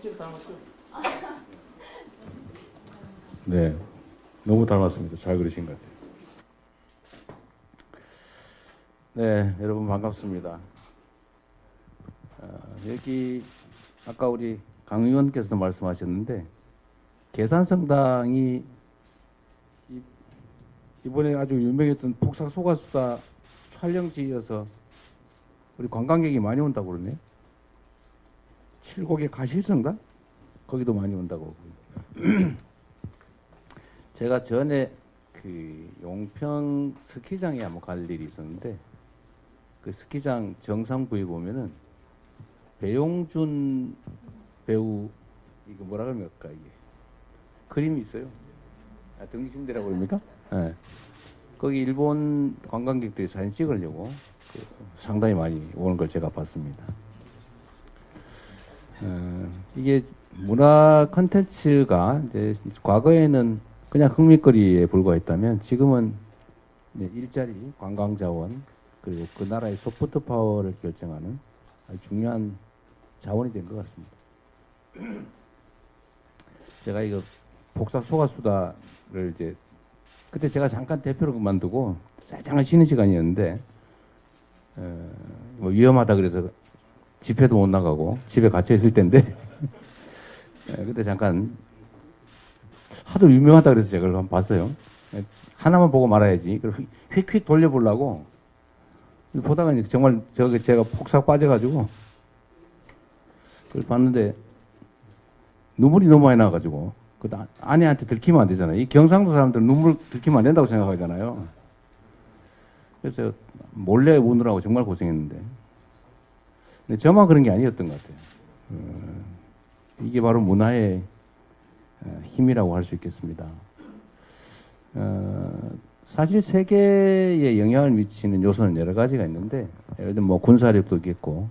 실제로 닮았죠? 네, 너무 닮았습니다. 잘 그리신 것 같아요. 네, 여러분 반갑습니다. 여기 아까 우리 강 의원께서도 말씀하셨는데 계산성당이 이번에 아주 유명했던 폭삭 소가수다 촬영지여서 우리 관광객이 많이 온다고 그러네요. 칠곡의 가실성당? 거기도 많이 온다고. 제가 전에 그 용평 스키장에 한번 갈 일이 있었는데 그 스키장 정상부에 보면은 배용준 배우 이거 뭐라 그럽니까 이게 그림이 있어요. 등심대라고 그럽니까? 네. 거기 일본 관광객들이 사진 찍으려고 상당히 많이 오는 걸 제가 봤습니다. 이게 문화 컨텐츠가 이제 과거에는 그냥 흥미거리에 불과했다면 지금은 일자리, 관광자원 그리고 그 나라의 소프트 파워를 결정하는 아주 중요한 자원이 된 것 같습니다. 제가 이거 복사 소가수다를 이제 그때 제가 잠깐 대표로 그만두고 잠깐 쉬는 시간이었는데 뭐 위험하다 그래서 집회도 못 나가고 집에 갇혀 있을 텐데 그때 잠깐 하도 유명하다 그래서 제가 한번 봤어요. 하나만 보고 말아야지. 그리고 휙휙 돌려보려고 보다가 이제 정말 저게 제가 폭삭 빠져가지고 그걸 봤는데 눈물이 너무 많이 나가지고 그 아내한테 들키면 안 되잖아요. 이 경상도 사람들은 눈물 들키면 안 된다고 생각하잖아요. 그래서 몰래 우느라고 정말 고생했는데 근데 저만 그런 게 아니었던 것 같아요. 이게 바로 문화의 힘이라고 할 수 있겠습니다. 사실 세계에 영향을 미치는 요소는 여러 가지가 있는데 예를 들면 뭐 군사력도 있겠고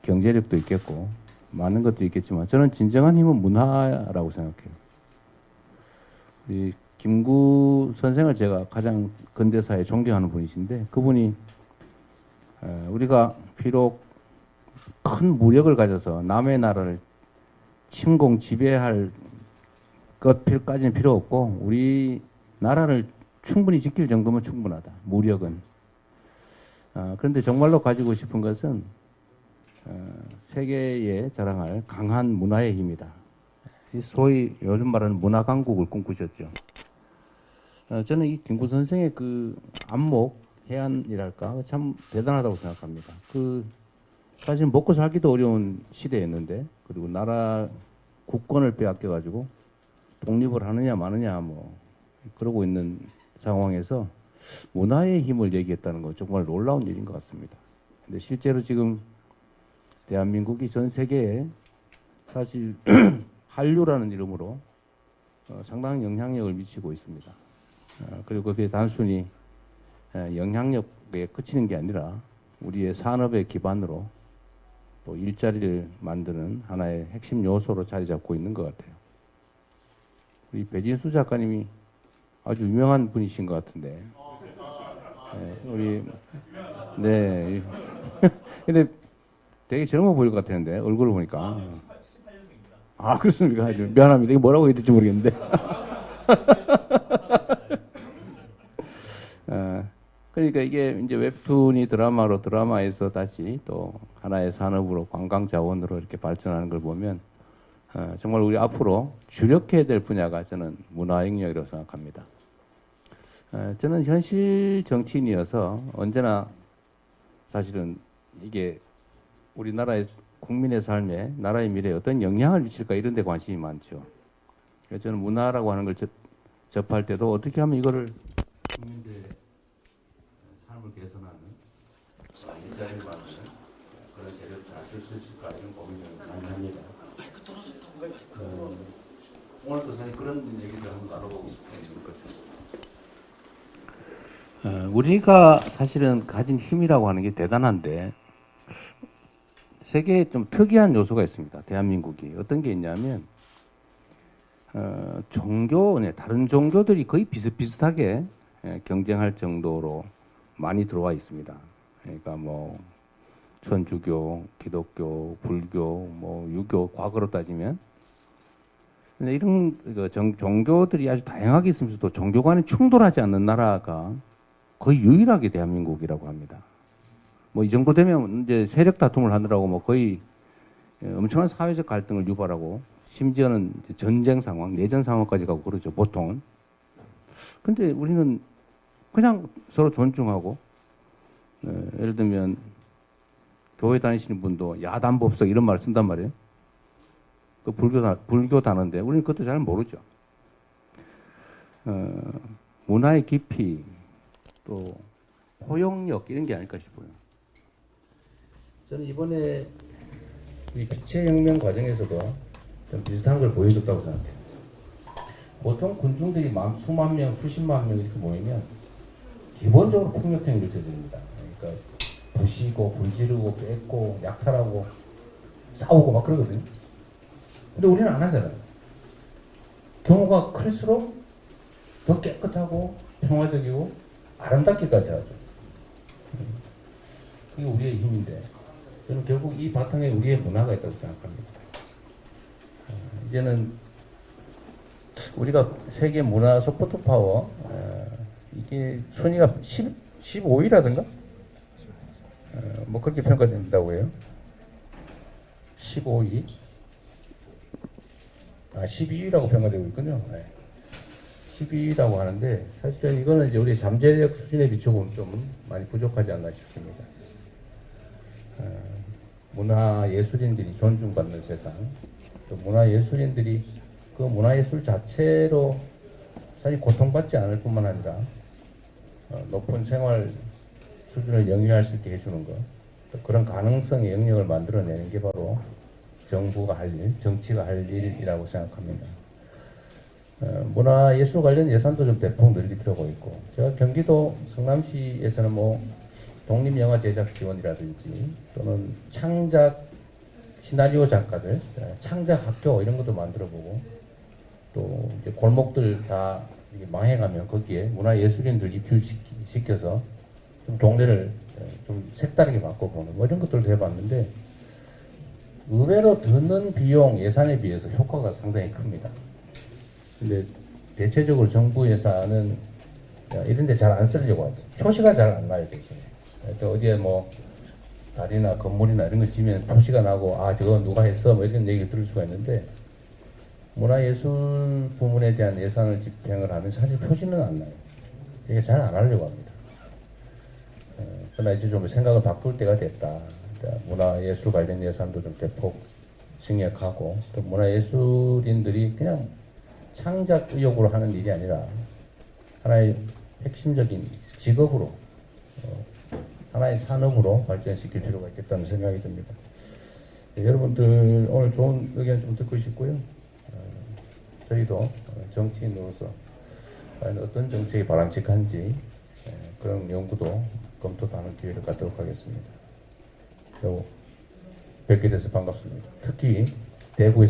경제력도 있겠고 많은 것도 있겠지만 저는 진정한 힘은 문화라고 생각해요. 우리 김구 선생을 제가 가장 근대사에 존경하는 분이신데 그분이 우리가 비록 큰 무력을 가져서 남의 나라를 침공 지배할 것까지는 필요 없고 우리 나라를 충분히 지킬 정도면 충분하다. 무력은. 그런데 정말로 가지고 싶은 것은 세계에 자랑할 강한 문화의 힘이다. 소위 요즘 말하는 문화 강국을 꿈꾸셨죠. 저는 이 김구 선생의 그 안목, 해안이랄까 참 대단하다고 생각합니다. 사실 먹고 살기도 어려운 시대였는데 그리고 나라 국권을 빼앗겨가지고 독립을 하느냐 마느냐 뭐 그러고 있는 상황에서 문화의 힘을 얘기했다는 건 정말 놀라운 일인 것 같습니다. 근데 실제로 지금 대한민국이 전 세계에 사실 한류라는 이름으로 상당한 영향력을 미치고 있습니다. 그리고 그게 단순히 영향력에 그치는 게 아니라 우리의 산업의 기반으로 또 일자리를 만드는 하나의 핵심 요소로 자리 잡고 있는 것 같아요. 우리 배진수 작가님이 아주 유명한 분이신 것 같은데. 네. 근데 되게 젊어 보일 것 같았는데, 얼굴을 보니까. 아, 그렇습니까? 아주 미안합니다. 이게 뭐라고 해야 될지 모르겠는데. 그러니까 이게 이제 웹툰이 드라마에서 다시 또 하나의 산업으로 관광 자원으로 이렇게 발전하는 걸 보면 정말 우리 앞으로 주력해야 될 분야가 저는 문화 영역이라고 생각합니다. 저는 현실 정치인이어서 언제나 사실은 이게 우리나라의 국민의 삶에 나라의 미래에 어떤 영향을 미칠까 이런 데 관심이 많죠. 그래서 저는 문화라고 하는 걸 접할 때도 어떻게 하면 이거를 국민들의 삶을 개선하는 일자리를 만드는 그런 재료를 잘 쓸 수 있을까 이런 고민을 많이 합니다. 오늘도 사실 그런 얘기를 한번 나눠보고 싶은 거죠. 우리가 사실은 가진 힘이라고 하는 게 대단한데 세계에 좀 특이한 요소가 있습니다. 대한민국이 어떤 게 있냐면 다른 종교들이 거의 비슷비슷하게 경쟁할 정도로 많이 들어와 있습니다. 그러니까 뭐 천주교, 기독교, 불교, 뭐 유교 과거로 따지면 근데 이런 종교들이 아주 다양하게 있으면서도 종교 간에 충돌하지 않는 나라가 거의 유일하게 대한민국이라고 합니다. 뭐 이 정도 되면 이제 세력 다툼을 하느라고 뭐 거의 엄청난 사회적 갈등을 유발하고 심지어는 전쟁 상황, 내전 상황까지 가고 그러죠, 보통은. 근데 우리는 그냥 서로 존중하고, 예를 들면, 교회 다니시는 분도 야단법석 이런 말을 쓴단 말이에요. 그 불교 단어인데, 우리는 그것도 잘 모르죠. 문화의 깊이, 또, 포용력, 이런 게 아닐까 싶어요. 저는 이번에 이 빛의 혁명 과정에서도 좀 비슷한 걸 보여줬다고 생각해요. 보통 군중들이 수만 명, 수십만 명 이렇게 모이면 기본적으로 폭력행위를 저지릅니다. 그러니까 부시고, 불지르고, 뺏고, 약탈하고, 싸우고 막 그러거든요. 근데 우리는 안 하잖아요. 경우가 클수록 더 깨끗하고, 평화적이고, 아름답기까지 하죠. 그게 우리의 힘인데, 저는 결국 이 바탕에 우리의 문화가 있다고 생각합니다. 이제는 우리가 세계 문화 소프트 파워, 이게 순위가 15위라든가? 뭐 그렇게 평가된다고 해요. 15위? 12위라고 평가되고 있군요. 12위라고 하는데, 사실은 이거는 이제 우리 잠재력 수준에 비춰보면 좀 많이 부족하지 않나 싶습니다. 문화예술인들이 존중받는 세상, 또 문화예술인들이 그 문화예술 자체로 사실 고통받지 않을 뿐만 아니라 높은 생활 수준을 영위할 수 있게 해주는 것, 또 그런 가능성의 영역을 만들어내는 게 바로 정부가 할 일, 정치가 할 일이라고 생각합니다. 문화예술 관련 예산도 좀 대폭 늘릴 필요가 있고, 제가 경기도 성남시에서는 뭐 독립영화 제작 지원이라든지 또는 창작 시나리오 작가들, 창작 학교 이런 것도 만들어보고, 또 이제 골목들 다 망해가면 거기에 문화예술인들 입주시켜서 좀 동네를 좀 색다르게 바꿔보는 뭐 이런 것들도 해봤는데, 의외로 드는 비용 예산에 비해서 효과가 상당히 큽니다. 근데 대체적으로 정부 예산은 이런 데 잘 안 쓰려고 하죠. 표시가 잘 안 나요, 대신에. 어디에 뭐 다리나 건물이나 이런 거 지면 표시가 나고, 저거 누가 했어 뭐 이런 얘기를 들을 수가 있는데, 문화예술 부문에 대한 예산을 집행을 하면 사실 표시는 안 나요. 이게 잘 안 하려고 합니다. 그러나 이제 좀 생각을 바꿀 때가 됐다. 문화예술 관련 예산도 좀 대폭 증액하고, 또 문화예술인들이 그냥 창작 의욕으로 하는 일이 아니라 하나의 핵심적인 직업으로, 하나의 산업으로 발전시킬 필요가 있겠다는 생각이 듭니다. 여러분들 오늘 좋은 의견 좀 듣고 싶고요. 저희도 정치인으로서 과연 어떤 정책이 바람직한지 그런 연구도 검토도 하는 기회를 갖도록 하겠습니다. 뵙게 돼서 반갑습니다. 특히 대구에